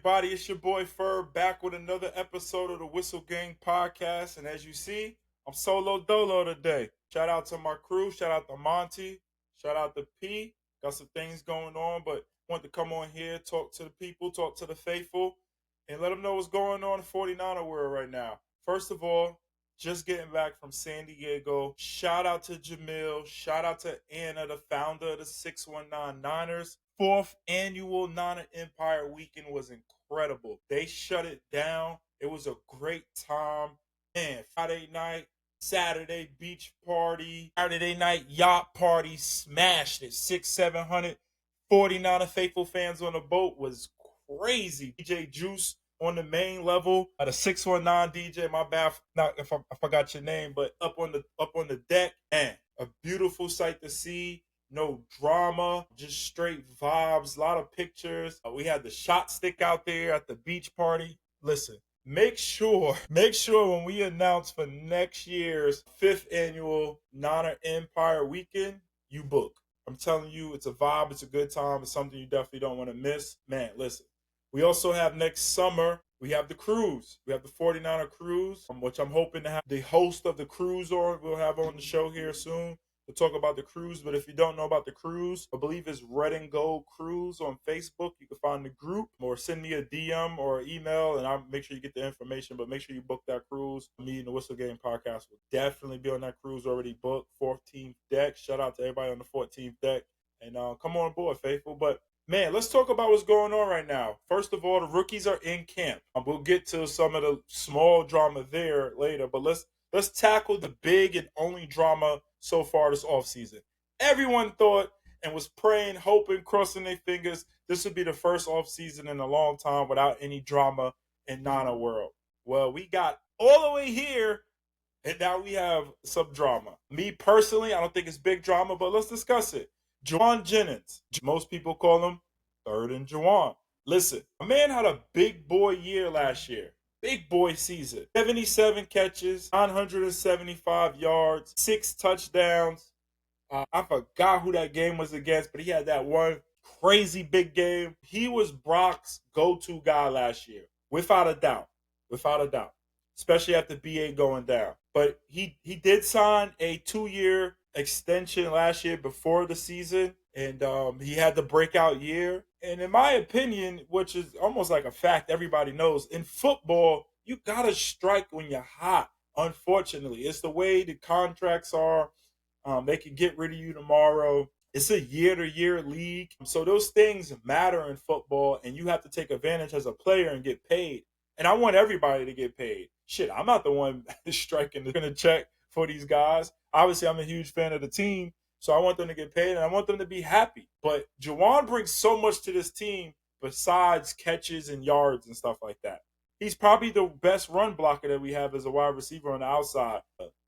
everybody? It's your boy Fur back with another episode of the Whistle Gang podcast. And as you see, I'm solo dolo today. Shout out to my crew. Shout out to Monty. Shout out to P. Got some things going on, but want to come on here, talk to the people, talk to the faithful, and let them know what's going on in the 49er world right now. First of all, just getting back from San Diego. Shout out to Jamil. Shout out to Anna, the founder of the 619 Niners. Fourth annual Niner Empire weekend was incredible. They shut it down. It was a great time. Man, Friday night, Saturday beach party, Saturday night yacht party, smashed it. 600-700 49er faithful fans on the boat was crazy. DJ Juice on the main level, the 619 DJ. My bad, not if I forgot your name, but up on the deck, and a beautiful sight to see. No drama, just straight vibes. A lot of pictures. We had the shot stick out there at the beach party. Listen, make sure when we announce for next year's 5th annual Niner Empire weekend, you book. I'm telling you, it's a vibe. It's a good time. It's something you definitely don't want to miss. Man, listen. We also have next summer, we have the cruise. We have the 49er cruise, which I'm hoping to have the host of the cruise on. We'll have on the show here soon to talk about the cruise. But if you don't know about the cruise, I believe it's Red and Gold Cruise on Facebook. You can find the group or send me a DM or email, and I'll make sure you get the information. But make sure you book that cruise. Me and the Whistle Game podcast will definitely be on that cruise already booked. 14th deck. Shout out to everybody on the 14th deck. And come on board, faithful. But man, let's talk about what's going on right now. First of all, the rookies are in camp. We'll get to some of the small drama there later, but let's tackle the big and only drama so far this offseason. Everyone thought and was praying, hoping, crossing their fingers this would be the first offseason in a long time without any drama in Niner world. Well, we got all the way here, and now we have some drama. Me personally, I don't think it's big drama, but let's discuss it. Jauan Jennings. Most people call him Third and Jauan. Listen, a man had a big boy year last year. Big boy season. 77 catches, 975 yards, 6 touchdowns. I forgot who that game was against, but he had that one crazy big game. He was Brock's go-to guy last year, without a doubt. Without a doubt. Especially after BA going down. But he did sign a 2-year extension last year before the season, and he had the breakout year. And in my opinion, which is almost like a fact everybody knows, in football, you gotta strike when you're hot. Unfortunately, it's the way the contracts are. They can get rid of you tomorrow. It's a year-to-year league, so those things matter in football, and you have to take advantage as a player and get paid. And I want everybody to get paid. Shit, I'm not the one striking the check for these guys. Obviously, I'm a huge fan of the team, so I want them to get paid, and I want them to be happy. But Jauan brings so much to this team besides catches and yards and stuff like that. He's probably the best run blocker that we have as a wide receiver on the outside,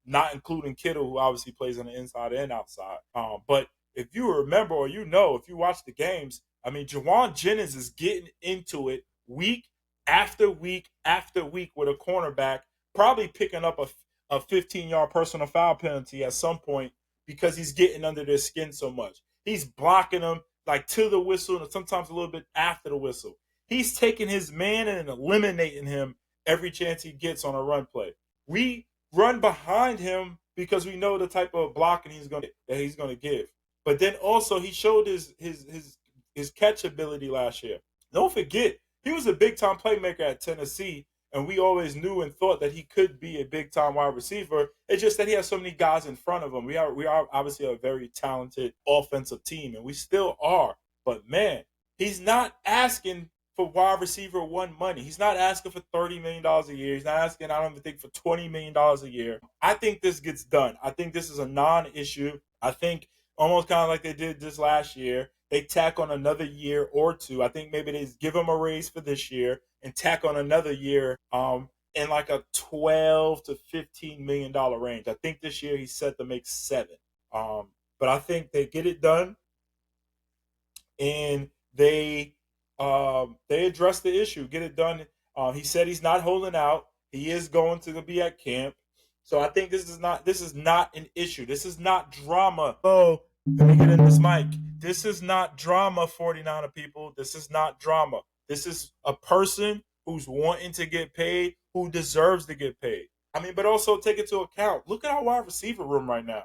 not including Kittle, who obviously plays on the inside and outside. But if you remember or if you watch the games, I mean, Jauan Jennings is getting into it week after week after week with a cornerback, probably picking up a 15-yard personal foul penalty at some point because he's getting under their skin so much. He's blocking them like to the whistle and sometimes a little bit after the whistle. He's taking his man and eliminating him every chance he gets on a run play. We run behind him because we know the type of blocking he's going to give. But then also he showed his catch ability last year. Don't forget, he was a big-time playmaker at Tennessee, and we always knew and thought that he could be a big-time wide receiver. It's just that he has so many guys in front of him. We are obviously a very talented offensive team, and we still are. But, man, he's not asking for wide receiver one money. He's not asking for $30 million a year. He's not asking, I don't even think, for $20 million a year. I think this gets done. I think this is a non-issue. I think almost kind of like they did this last year. They tack on another year or two. I think maybe they give him a raise for this year and tack on another year in like a $12 to $15 million range. I think this year he's set to make $7. But I think they get it done and they address the issue, get it done. He said he's not holding out. He is going to be at camp. So I think this is not an issue. This is not drama. Oh, let me get in this mic. This is not drama, 49er people. This is not drama. This is a person who's wanting to get paid, who deserves to get paid. I mean, but also take into account, look at our wide receiver room right now.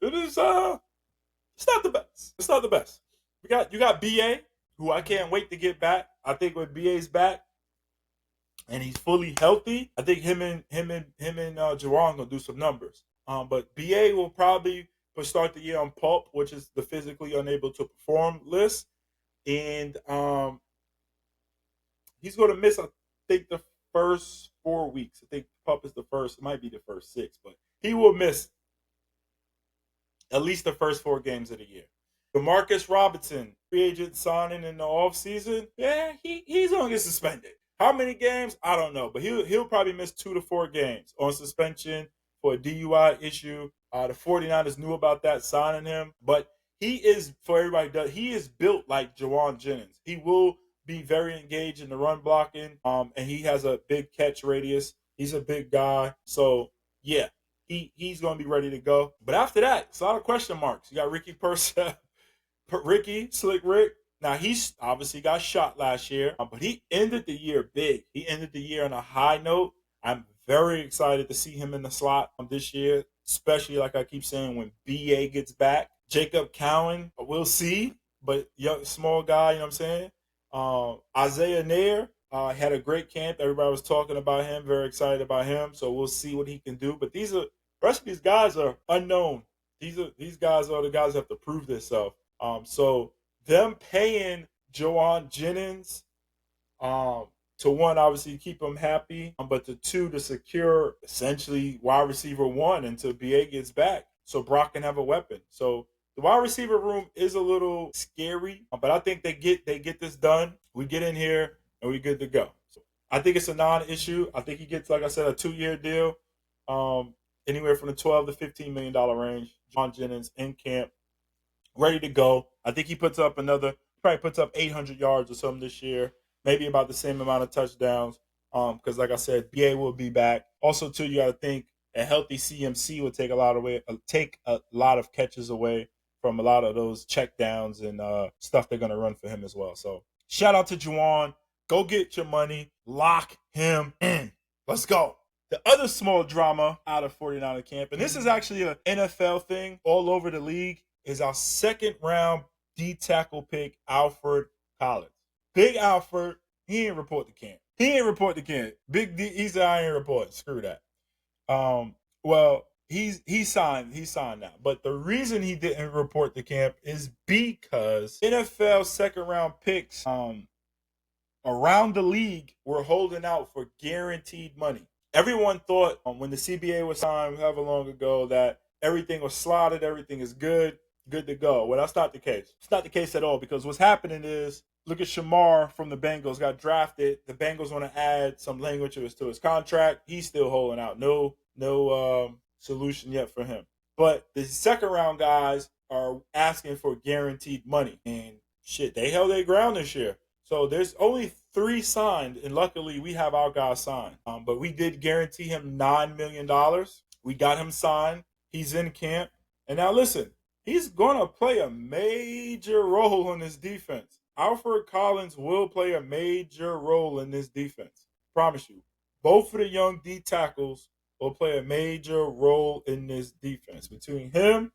It is it's not the best. It's not the best. You got BA, who I can't wait to get back. I think when BA's back and he's fully healthy, I think him and Juwan gonna do some numbers. But BA will probably start the year on PUP, which is the physically unable to perform list, and he's going to miss, I think, the first 4 weeks. I think PUP is the first, it might be the first 6, but he will miss at least the first 4 games of the year. Demarcus Robinson, free agent signing in the offseason, yeah, he's going to get suspended. How many games? I don't know, but he'll probably miss 2 to 4 games on suspension for a DUI issue. The 49ers knew about that, signing him, but he is, for everybody, he is built like Jauan Jennings. He will be very engaged in the run blocking, and he has a big catch radius. He's a big guy, so yeah, he's going to be ready to go. But after that, it's a lot of question marks. You got Ricky Purcell, Ricky Slick Rick. Now, he's obviously got shot last year, but he ended the year big. He ended the year on a high note. I'm very excited to see him in the slot this year, especially, like I keep saying, when BA gets back. Jacob Cowan, we'll see, but young, small guy, you know what I'm saying? Isaiah Nair had a great camp. Everybody was talking about him, very excited about him, so we'll see what he can do. But the rest of these guys are unknown. These guys are the guys that have to prove themselves. So them paying Jauan Jennings to one, obviously keep him happy, but to two, to secure essentially wide receiver 1 until BA gets back, so Brock can have a weapon. So the wide receiver room is a little scary, but I think they get this done. We get in here and we good to go. So I think it's a non-issue. I think he gets, like I said, a 2-year deal, anywhere from the $12 to $15 million range. Jauan Jennings in camp, ready to go. I think he probably puts up 800 yards or something this year, maybe about the same amount of touchdowns. Because like I said, BA will be back. Also, too, you got to think a healthy CMC will take a lot of catches away from a lot of those check downs and stuff they're going to run for him as well. So shout out to Jauan. Go get your money. Lock him in. Let's go. The other small drama out of 49er camp, and this is actually an NFL thing all over the league, is our 2nd round D tackle pick, Alfred Collins. Big Alfred, he didn't report the camp. Big D, he said, I ain't report. Screw that. Well, he signed now. But the reason he didn't report the camp is because NFL 2nd round picks around the league were holding out for guaranteed money. Everyone thought when the CBA was signed however long ago that everything was slotted, everything is good to go. Well, that's not the case. It's not the case at all, because what's happening is, look at Shamar from the Bengals, got drafted. The Bengals want to add some language to his contract. He's still holding out. No solution yet for him. But the 2nd round guys are asking for guaranteed money. And shit, they held their ground this year. So there's only 3 signed, and luckily we have our guys signed. But we did guarantee him $9 million. We got him signed. He's in camp. And now listen, he's going to play a major role in this defense. Alfred Collins will play a major role in this defense. Promise you. Both of the young D tackles will play a major role in this defense. Between him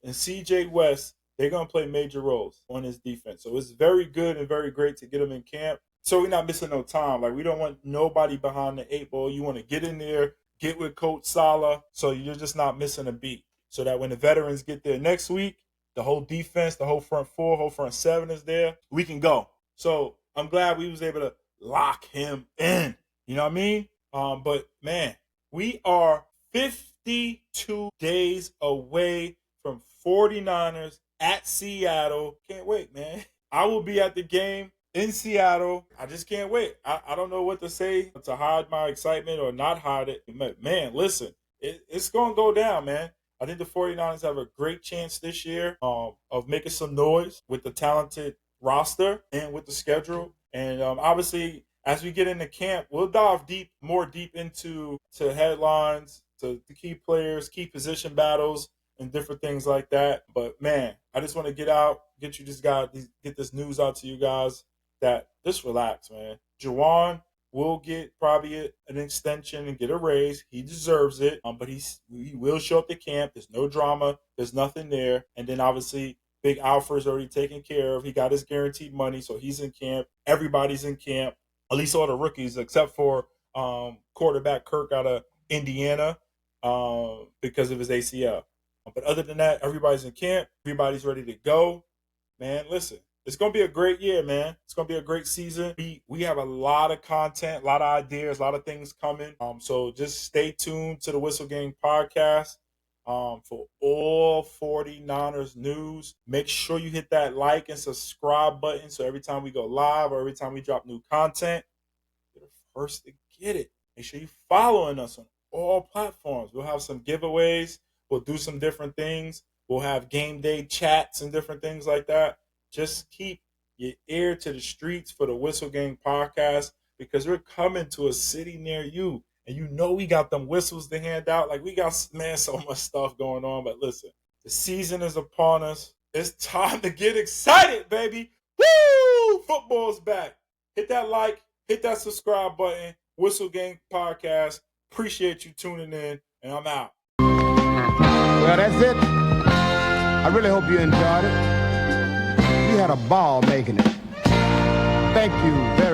and CJ West, they're going to play major roles on this defense. So it's very good and very great to get them in camp. So we're not missing no time. Like, we don't want nobody behind the 8 ball. You want to get in there, get with Coach Saleh, so you're just not missing a beat. So that when the veterans get there next week, the whole defense, the whole front 4, whole front 7 is there, we can go. So I'm glad we was able to lock him in. You know what I mean? But, man, we are 52 days away from 49ers at Seattle. Can't wait, man. I will be at the game in Seattle. I just can't wait. I don't know what to say to hide my excitement or not hide it. Man, listen, it's going to go down, man. I think the 49ers have a great chance this year of making some noise with the talented roster and with the schedule. And obviously, as we get into camp, we'll dive more deep into headlines, to key players, key position battles, and different things like that. But man, I just want to get this news out to you guys. that just relax, man. Juwan will get probably an extension and get a raise. He deserves it. But he will show up to camp. There's no drama. There's nothing there. And then obviously Big Alfred's already taken care of. He got his guaranteed money, so he's in camp. Everybody's in camp. At least all the rookies, except for quarterback Kirk out of Indiana because of his ACL. But other than that, everybody's in camp. Everybody's ready to go. Man, listen, it's going to be a great year, man. It's going to be a great season. We have a lot of content, a lot of ideas, a lot of things coming. So just stay tuned to the Whistle Gang podcast for all 49ers news. Make sure you hit that like and subscribe button so every time we go live or every time we drop new content, you're the first to get it. Make sure you're following us on all platforms. We'll have some giveaways. We'll do some different things. We'll have game day chats and different things like that. Just keep your ear to the streets for the Whistle Gang podcast because we're coming to a city near you. And you know we got them whistles to hand out. Like we got, man, so much stuff going on. But listen, the season is upon us. It's time to get excited, baby. Woo! Football's back. Hit that like, hit that subscribe button. Whistle Gang podcast. Appreciate you tuning in. And I'm out. Well, that's it. I really hope you enjoyed it. We had a ball making it. Thank you very much.